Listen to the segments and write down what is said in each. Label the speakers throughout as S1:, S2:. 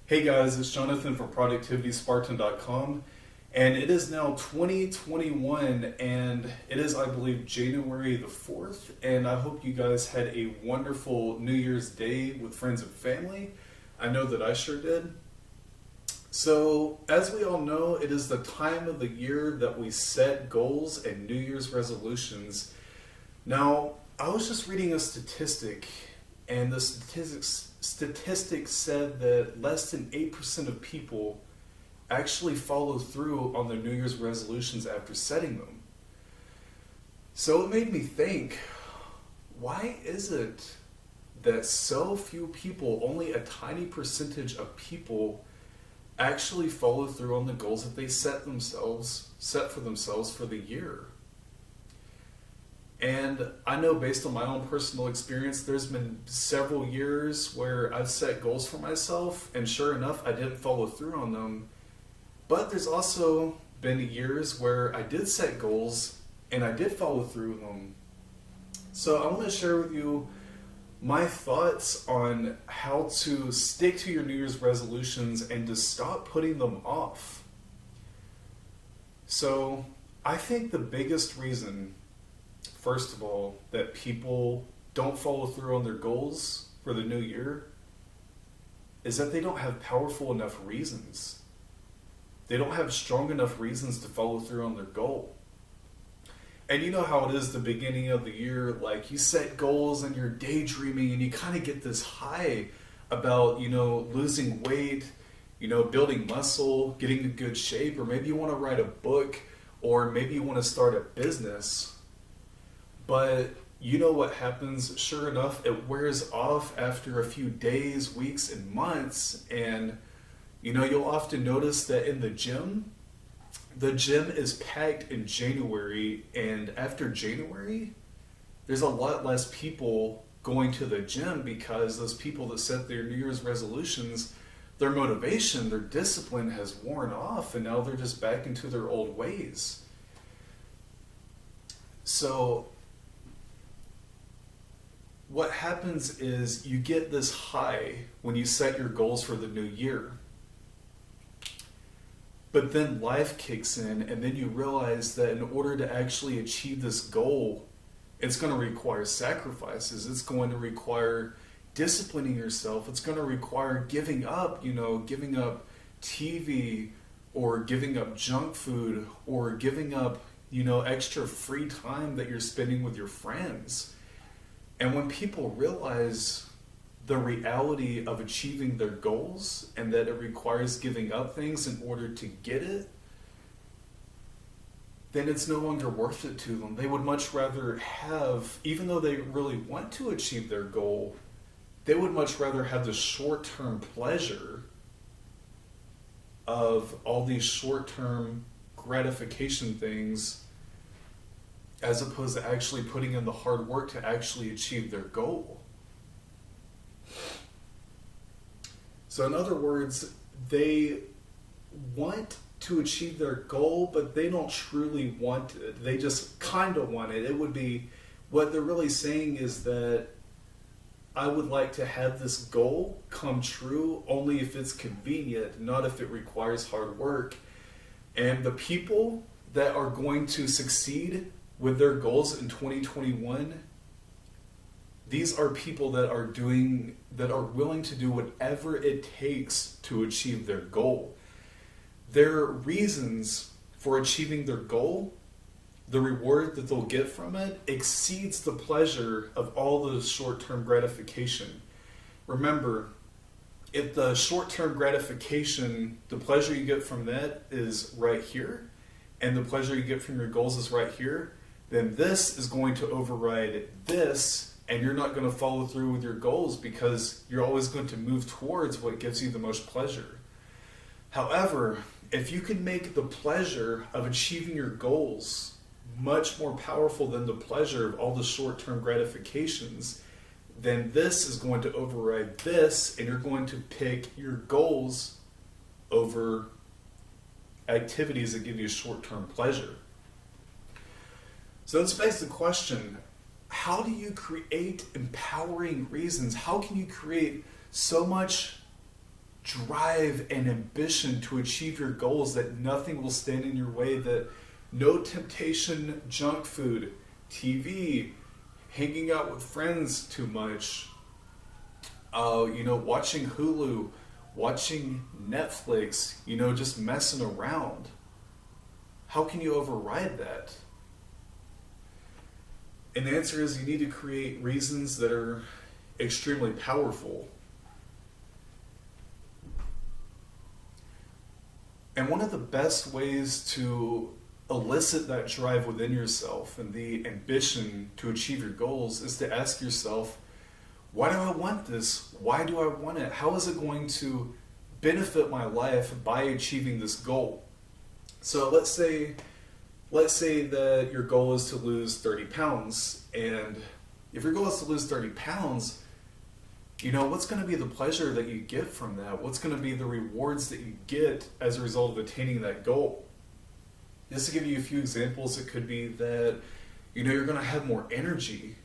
S1: Hey guys, it's Jonathan from ProductivitySpartan.com, and it is now 2021, and it is, I believe, January the 4th, and I hope you guys had a wonderful New Year's Day with friends and family. I know that I sure did. So, as we all know, it is the time of the year that we set goals and New Year's resolutions. Now, I was just reading a statistic, and the statistics said that less than 8% of people actually follow through on their New Year's resolutions after setting them. So it made me think, why is it that so few people, only a tiny percentage of people, actually follow through on the goals that they set for themselves for the year? And I know, based on my own personal experience, there's been several years where I've set goals for myself, and sure enough, I didn't follow through on them. But there's also been years where I did set goals, and I did follow through with them. So I want to share with you my thoughts on how to stick to your New Year's resolutions and to stop putting them off. So I think the biggest reason, first of all, that people don't follow through on their goals for the new year is that they don't have powerful enough reasons. They don't have strong enough reasons to follow through on their goal. And you know how it is the beginning of the year, like you set goals and you're daydreaming and you kind of get this high about, losing weight, building muscle, getting in good shape, or maybe you want to write a book, or maybe you want to start a business. But you know what happens? Sure enough, it wears off after a few days, weeks, and months. And you'll often notice that in the gym is packed in January. And after January, there's a lot less people going to the gym because those people that set their New Year's resolutions, their motivation, their discipline has worn off. And now they're just back into their old ways. So what happens is you get this high when you set your goals for the new year. But then life kicks in, and then you realize that in order to actually achieve this goal, it's going to require sacrifices. It's going to require disciplining yourself. It's going to require giving up TV, or giving up junk food, or giving up, extra free time that you're spending with your friends. And when people realize the reality of achieving their goals and that it requires giving up things in order to get it, then it's no longer worth it to them. They would much rather have, even though they really want to achieve their goal, they would much rather have the short-term pleasure of all these short-term gratification things, as opposed to actually putting in the hard work to actually achieve their goal. So in other words, they want to achieve their goal, but they don't truly want it. They just kind of want it. It would be, what they're really saying is that I would like to have this goal come true only if it's convenient, not if it requires hard work. And the people that are going to succeed with their goals in 2021, these are people that are willing to do whatever it takes to achieve their goal. Their reasons for achieving their goal, the reward that they'll get from it, exceeds the pleasure of all the short-term gratification. Remember, if the short-term gratification, the pleasure you get from that is right here, and the pleasure you get from your goals is right here, then this is going to override this, and you're not going to follow through with your goals because you're always going to move towards what gives you the most pleasure. However, if you can make the pleasure of achieving your goals much more powerful than the pleasure of all the short-term gratifications, then this is going to override this, and you're going to pick your goals over activities that give you short-term pleasure. So this begs the question, how do you create empowering reasons? How can you create so much drive and ambition to achieve your goals, that nothing will stand in your way, that no temptation, junk food, TV, hanging out with friends too much, watching Hulu, watching Netflix, just messing around. How can you override that? And the answer is you need to create reasons that are extremely powerful. And one of the best ways to elicit that drive within yourself and the ambition to achieve your goals is to ask yourself, why do I want this? Why do I want it? How is it going to benefit my life by achieving this goal? So let's say that your goal is to lose 30 pounds. And if your goal is to lose 30 pounds, what's going to be the pleasure that you get from that? What's going to be the rewards that you get as a result of attaining that goal? Just to give you a few examples, it could be that, you're going to have more energy.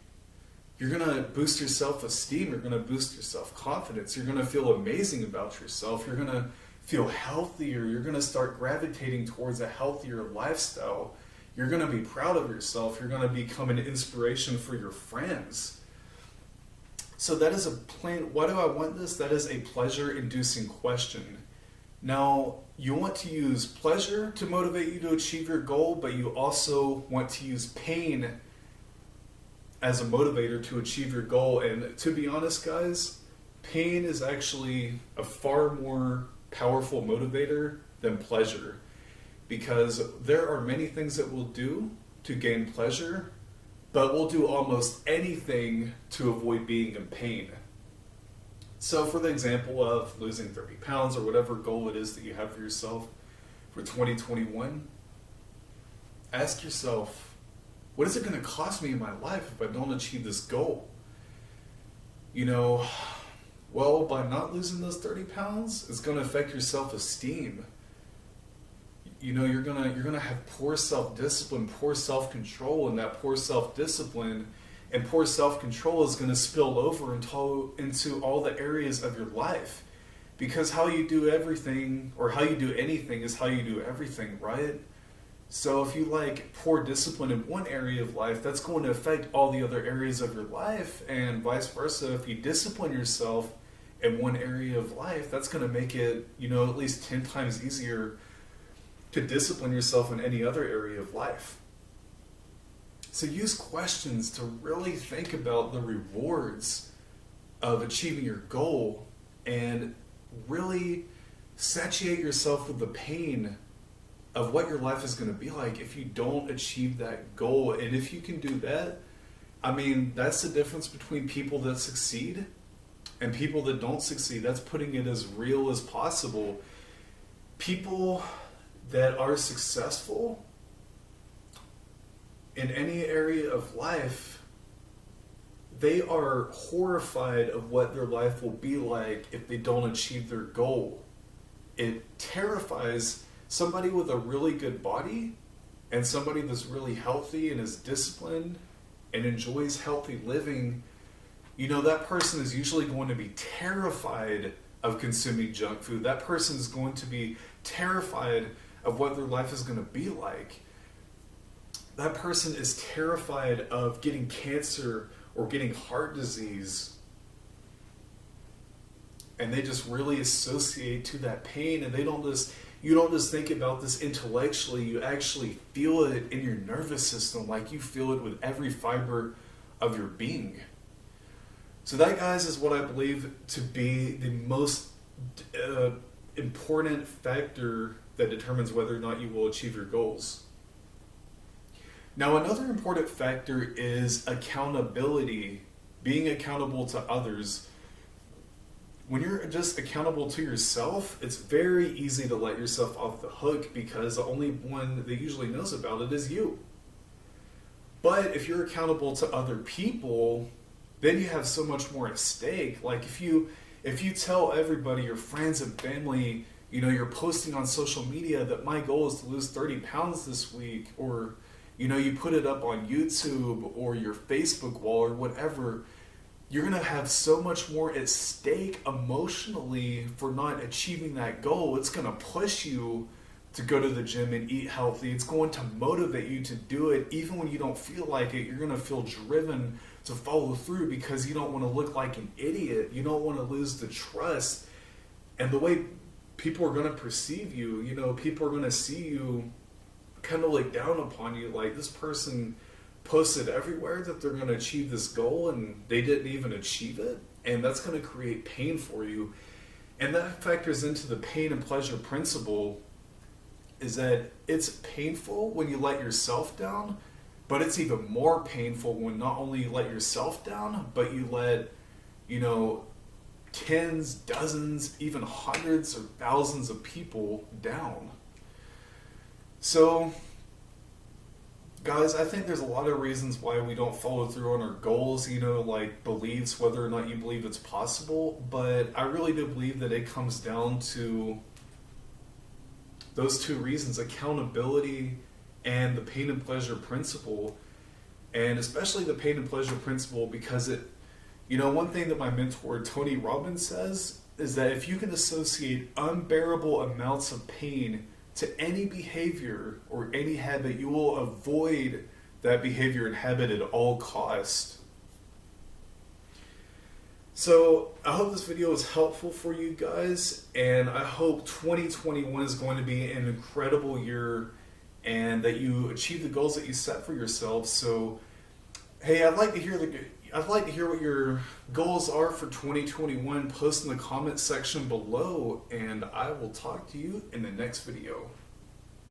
S1: You're going to boost your self-esteem. You're going to boost your self-confidence. You're going to feel amazing about yourself. You're going to feel healthier. You're going to start gravitating towards a healthier lifestyle. You're going to be proud of yourself. You're going to become an inspiration for your friends. So that is a plain, why do I want this? That is a pleasure-inducing question. Now, you want to use pleasure to motivate you to achieve your goal, but you also want to use pain as a motivator to achieve your goal. And to be honest, guys, pain is actually a far more powerful motivator than pleasure, because there are many things that we'll do to gain pleasure, but we'll do almost anything to avoid being in pain. So for the example of losing 30 pounds or whatever goal it is that you have for yourself for 2021, ask yourself, what is it going to cost me in my life if I don't achieve this goal? Well, by not losing those 30 pounds, it's going to affect your self-esteem. You're gonna have poor self-discipline, poor self-control, and that poor self-discipline and poor self-control is going to spill over into all the areas of your life. Because how you do everything, or how you do anything, is how you do everything, right? So if you poor discipline in one area of life, that's going to affect all the other areas of your life, and vice versa. If you discipline yourself in one area of life, that's going to make it, at least 10 times easier to discipline yourself in any other area of life. So use questions to really think about the rewards of achieving your goal, and really satiate yourself with the pain of what your life is going to be like if you don't achieve that goal. And if you can do that, that's the difference between people that succeed and people that don't succeed. That's putting it as real as possible. People that are successful in any area of life, they are horrified of what their life will be like if they don't achieve their goal. It terrifies somebody with a really good body and somebody that's really healthy and is disciplined and enjoys healthy living. That person is usually going to be terrified of consuming junk food. That person is going to be terrified of what their life is going to be like. That person is terrified of getting cancer or getting heart disease. And they just really associate to that pain, and you don't just think about this intellectually, you actually feel it in your nervous system, like you feel it with every fiber of your being. So that, guys, is what I believe to be the most important factor that determines whether or not you will achieve your goals. Now, another important factor is accountability, being accountable to others. When you're just accountable to yourself, it's very easy to let yourself off the hook, because the only one that usually knows about it is you. But if you're accountable to other people, then you have so much more at stake. Like if you tell everybody, your friends and family, you're posting on social media that my goal is to lose 30 pounds this week, or you put it up on YouTube or your Facebook wall or whatever, you're going to have so much more at stake emotionally for not achieving that goal. It's going to push you to go to the gym and eat healthy. It's going to motivate you to do it even when you don't feel like it. You're going to feel driven to follow through because you don't want to look like an idiot. You don't want to lose the trust. And the way people are going to perceive you, you know, people are going to see you kind of like down upon you, like this person posted everywhere that they're going to achieve this goal and they didn't even achieve it. And that's going to create pain for you. And that factors into the pain and pleasure principle, is that it's painful when you let yourself down, but it's even more painful when not only you let yourself down, but you let, you know, tens, dozens, even hundreds or thousands of people down. So, guys, I think there's a lot of reasons why we don't follow through on our goals, you know, like beliefs, whether or not you believe it's possible, but I really do believe that it comes down to those two reasons: accountability and the pain and pleasure principle. And especially the pain and pleasure principle, because it, you know, one thing that my mentor Tony Robbins says is that if you can associate unbearable amounts of pain to any behavior or any habit, you will avoid that behavior and habit at all costs. So I hope this video was helpful for you guys, and I hope 2021 is going to be an incredible year and that you achieve the goals that you set for yourself. So, hey, I'd like to hear what your goals are for 2021. Post in the comment section below, and I will talk to you in the next video.